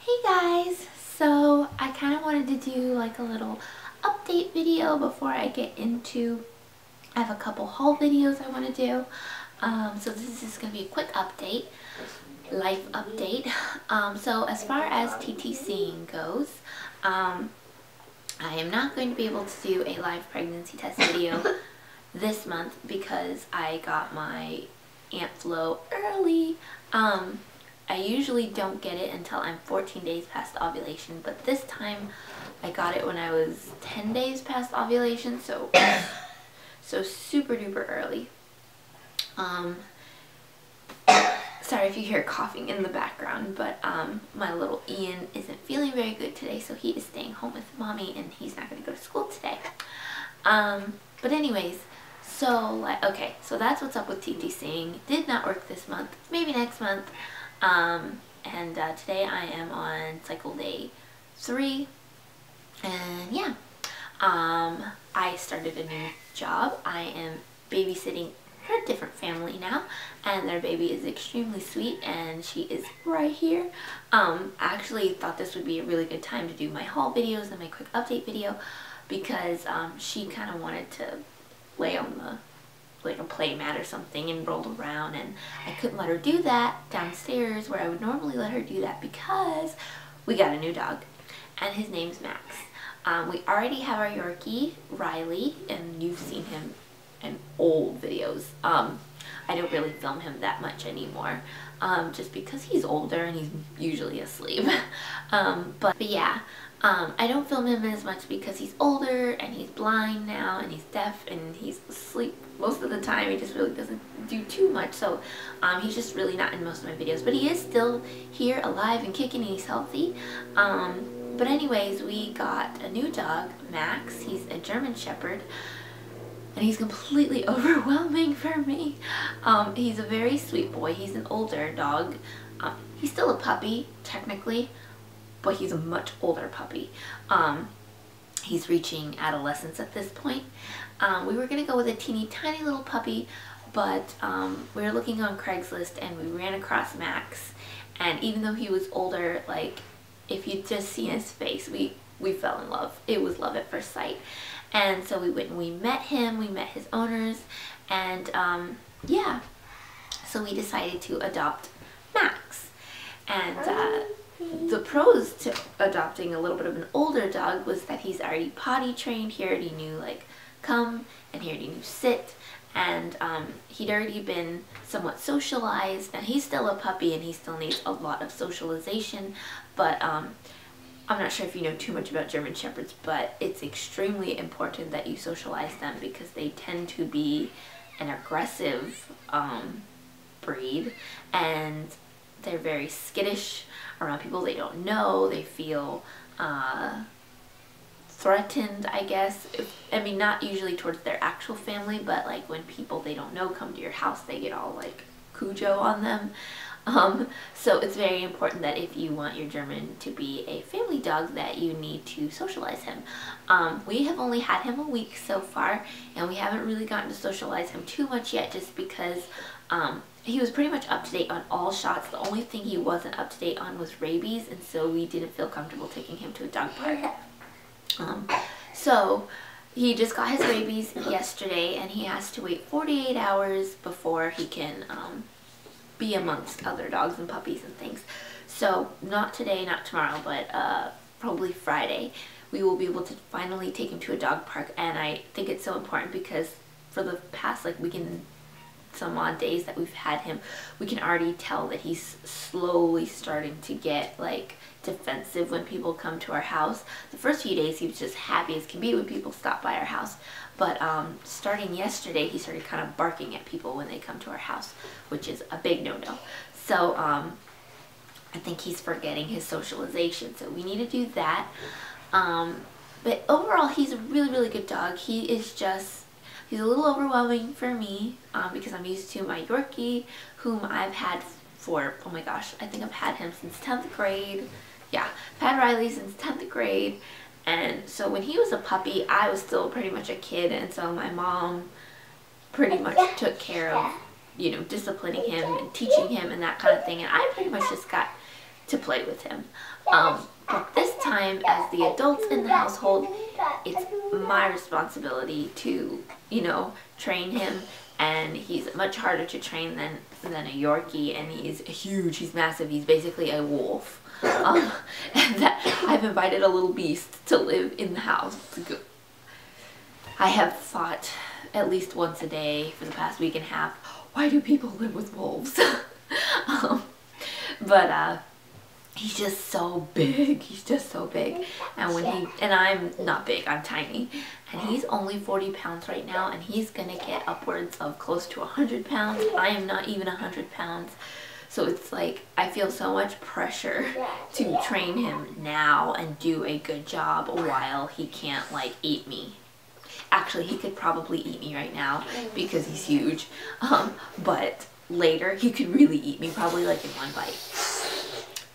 Hey guys, so I kind of wanted to do like a little update video before I get into, I have a couple haul videos I want to do. So this is just going to be a quick update, life update. So as far as TTCing goes, I am not going to be able to do a live pregnancy test video this month because I got my Aunt Flo early. I usually don't get it until I'm 14 days past ovulation, but this time I got it when I was 10 days past ovulation, so super duper early. Sorry if you hear coughing in the background, but my little Ian isn't feeling very good today, so he is staying home with mommy and he's not going to go to school today. But anyways, so okay, so that's what's up with TTCing. Did not work this month, maybe next month. Today I am on cycle day 3, and yeah, I started a new job. I am babysitting a different family now, and their baby is extremely sweet, and she is right here. I actually thought this would be a really good time to do my haul videos and my quick update video because she kind of wanted to lay on the like a play mat or something and rolled around, and I couldn't let her do that downstairs where I would normally let her do that because we got a new dog and his name's Max. We already have our Yorkie, Riley, and you've seen him in old videos. I don't really film him that much anymore just because he's older and he's usually asleep. But yeah, I don't film him as much because he's older and he's blind now and he's deaf and he's asleep most of the time. He just really doesn't do too much, so he's just really not in most of my videos, but he is still here alive and kicking and he's healthy. But anyways, we got a new dog, Max. He's a German Shepherd and he's completely overwhelming for me. He's a very sweet boy. He's an older dog. He's still a puppy technically, but he's a much older puppy. He's reaching adolescence at this point. We were gonna go with a teeny tiny little puppy, but we were looking on Craigslist and we ran across Max, and even though he was older, like if you'd just seen his face, we fell in love. It was love at first sight. And so we went and we met him, we met his owners, and yeah, so we decided to adopt Max. And the pros to adopting a little bit of an older dog was that he's already potty trained. He already knew like come, and he already knew sit, and he'd already been somewhat socialized. And he's still a puppy and he still needs a lot of socialization, but I'm not sure if you know too much about German Shepherds, but it's extremely important that you socialize them because they tend to be an aggressive breed, and they're very skittish around people they don't know. They feel threatened, I guess. I mean, not usually towards their actual family, but like when people they don't know come to your house, they get all like Cujo on them. So it's very important that if you want your German to be a family dog, that you need to socialize him. We have only had him a week so far, and we haven't really gotten to socialize him too much yet just because he was pretty much up to date on all shots. The only thing he wasn't up to date on was rabies, and so we didn't feel comfortable taking him to a dog park. So he just got his rabies yesterday, and he has to wait 48 hours before he can be amongst other dogs and puppies and things. So not today, not tomorrow, but probably Friday we will be able to finally take him to a dog park. And I think it's so important because for the past like week and some odd days that we've had him, we can already tell that he's slowly starting to get like defensive when people come to our house. The first few days he was just happy as can be when people stop by our house, but starting yesterday he started kind of barking at people when they come to our house, which is a big no-no. So I think he's forgetting his socialization, so we need to do that. But overall he's a really good dog. He is just, he's a little overwhelming for me because I'm used to my Yorkie, whom I've had for, oh my gosh, I think I've had him since 10th grade. Yeah, I've had Riley since 10th grade. And so when he was a puppy, I was still pretty much a kid, and so my mom pretty much took care of, you know, disciplining him and teaching him and that kind of thing. And I pretty much just got to play with him. But this time, as the adults in the household, it's my responsibility to, you know, train him. And he's much harder to train than a Yorkie, and he's huge, he's massive, he's basically a wolf. And that I've invited a little beast to live in the house. I have thought at least once a day for the past week and a half, why do people live with wolves? But he's just so big. He's just so big. And I'm not big, I'm tiny. And he's only 40 pounds right now, and he's gonna get upwards of close to 100 pounds. I am not even 100 pounds. So it's like, I feel so much pressure to train him now and do a good job while he can't like eat me. Actually, he could probably eat me right now because he's huge. But later, he could really eat me, probably like in one bite.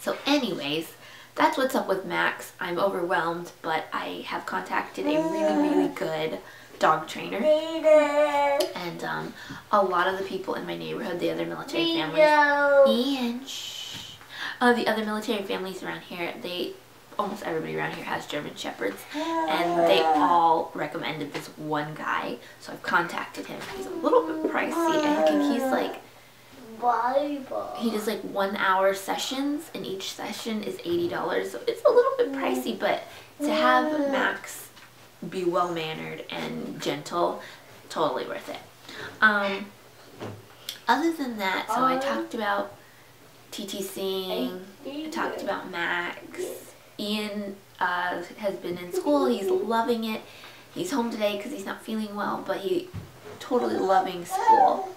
So anyways, that's what's up with Max. I'm overwhelmed, but I have contacted a really, really good dog trainer. And a lot of the people in my neighborhood, the other military families, the other military families around here, almost everybody around here has German Shepherds, and they all recommended this one guy. So I've contacted him. He's a little bit pricey. I think he's like, he does like 1 hour sessions, and each session is $80. So it's a little bit pricey, but to have Max be well mannered and gentle, totally worth it. Other than that, so I talked about TTCing, I talked about Max. Ian has been in school, he's loving it. He's home today because he's not feeling well, but he's totally loving school.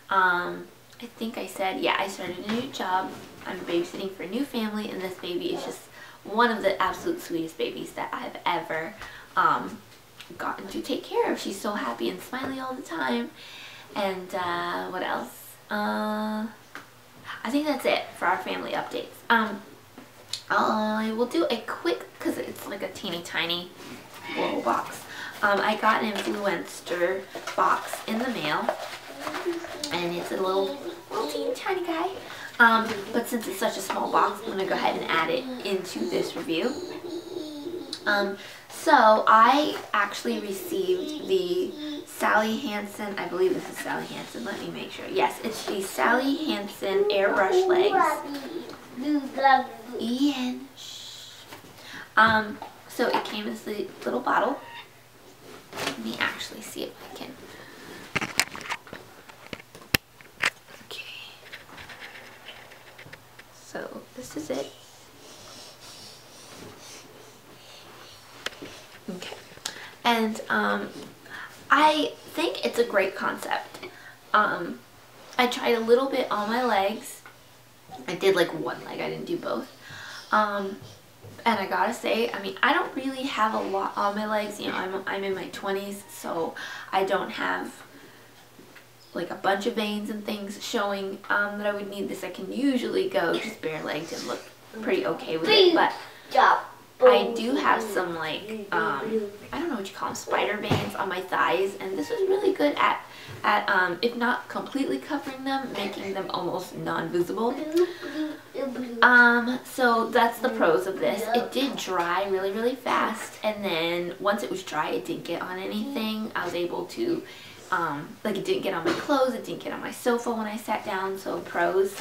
I think I said, yeah, I started a new job. I'm babysitting for a new family, and this baby is just one of the absolute sweetest babies that I've ever gotten to take care of. She's so happy and smiley all the time. And what else? I think that's it for our family updates. I will do a quick, because it's like a teeny tiny little box. I got an influencer box in the mail, and it's a little teeny tiny guy. But since it's such a small box, I'm gonna go ahead and add it into this review. So I actually received the Sally Hansen, I believe this is Sally Hansen, let me make sure. Yes, it's the Sally Hansen airbrush legs. Ian. So it came in this little bottle. Let me actually see if I can. Okay. So this is it. Okay. And I think it's a great concept. I tried a little bit on my legs. I did like one leg, I didn't do both. And I gotta say, I mean, I don't really have a lot on my legs. You know, I'm in my 20s, so I don't have like a bunch of veins and things showing that I would need this. I can usually go just bare legged and look pretty okay with it, but I do have some like, I don't know what you call them, spider veins on my thighs, and this was really good at if not completely covering them, making them almost non-visible. So that's the pros of this. It did dry really, really fast, and then once it was dry, it didn't get on anything. I was able to, like, it didn't get on my clothes, it didn't get on my sofa when I sat down, so pros.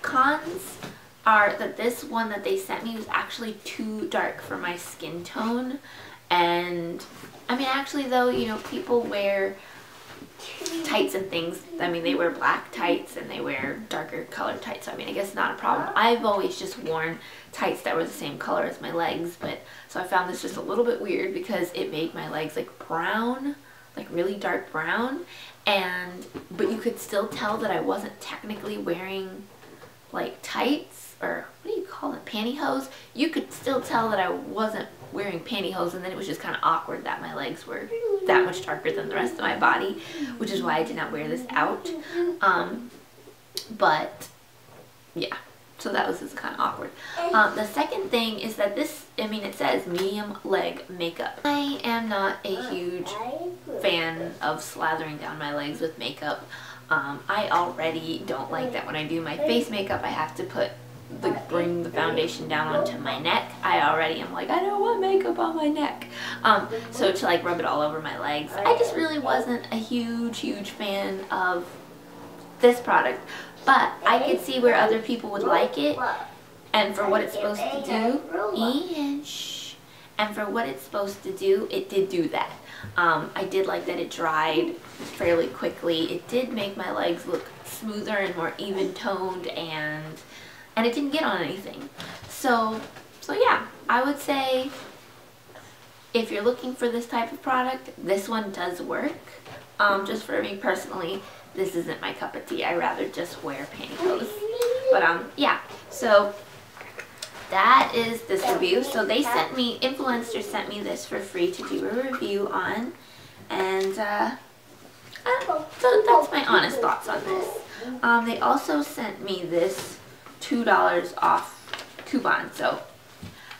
Cons are that this one that they sent me was actually too dark for my skin tone. And I mean, actually though, you know, people wear tights and things. I mean, they wear black tights and they wear darker colored tights, so I mean, I guess it's not a problem. I've always just worn tights that were the same color as my legs, but so I found this just a little bit weird because it made my legs like brown, like really dark brown, but you could still tell that I wasn't technically wearing like tights, or what do you call it, pantyhose. You could still tell that I wasn't wearing pantyhose, and then it was just kind of awkward that my legs were that much darker than the rest of my body, which is why I did not wear this out. But yeah, so that was just kind of awkward. The second thing is that this, I mean, it says medium leg makeup. I am not a huge fan of slathering down my legs with makeup. I already don't like that when I do my face makeup, I have to put bring the foundation down onto my neck. I already am like, I don't want makeup on my neck. So to like rub it all over my legs. I just really wasn't a huge fan of this product, but I could see where other people would like it, and for what it's supposed to do, and for what it's supposed to do, it did do that. I did like that it dried fairly quickly. It did make my legs look smoother and more even toned, and it didn't get on anything. So yeah, I would say if you're looking for this type of product, this one does work. Just for me personally, this isn't my cup of tea. I rather just wear pantyhose. But yeah, so that is this review. So they sent me, influencers sent me this for free to do a review on, and so that's my honest thoughts on this. They also sent me this $2 off coupon. So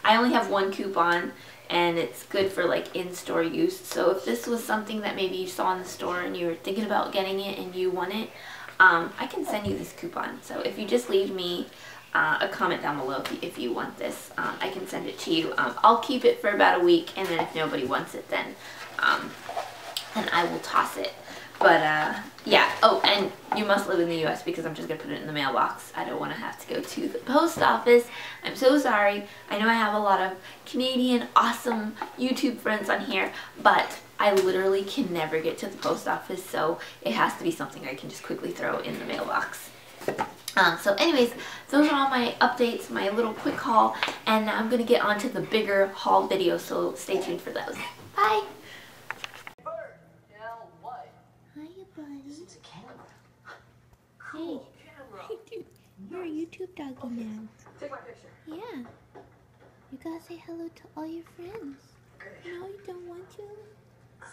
I only have one coupon, and it's good for like in-store use. So if this was something that maybe you saw in the store and you were thinking about getting it and you want it, I can send you this coupon. So if you just leave me a comment down below if you want this, I can send it to you. I'll keep it for about a week, and then if nobody wants it, then I will toss it. But yeah, oh, and you must live in the US, because I'm just gonna put it in the mailbox. I don't want to have to go to the post office. I'm so sorry. I know I have a lot of Canadian awesome YouTube friends on here, but I literally can never get to the post office, so it has to be something I can just quickly throw in the mailbox. So anyways, those are all my updates, my little quick haul, and now I'm gonna get on to the bigger haul video, so stay tuned for those. Bye! Hiya, buddy. It's a camera. Hey, dude, you're a YouTube doggy now. Take my picture. Yeah. You gotta say hello to all your friends. Okay. No, you don't want to?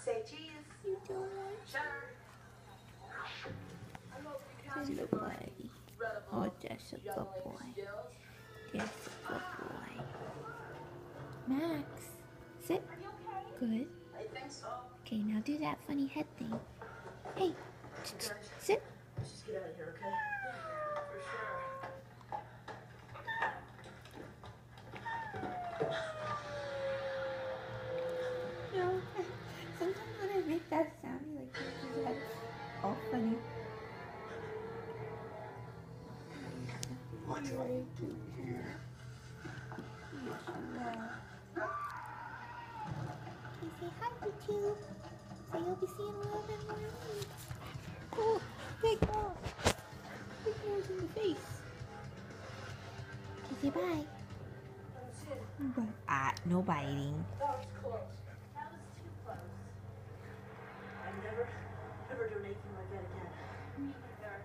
Say cheese. You don't want to? Good boy. Oh, that's a good boy. That's a good boy. Max, sit. Good. I think so. Okay, now do that funny head thing. Hey, sit. Let's just get out of here, okay? Yeah, for sure. No, sometimes when I make that sound, he like makes his head all funny. What's You're very cute. Yes, you are. Can you say hi, YouTube? So you'll be seeing a little bit more of me. Oh, big nose. Big nose in the face. Can you say bye? No biting. That was close. That was too close. I never do anything like that again. Me neither.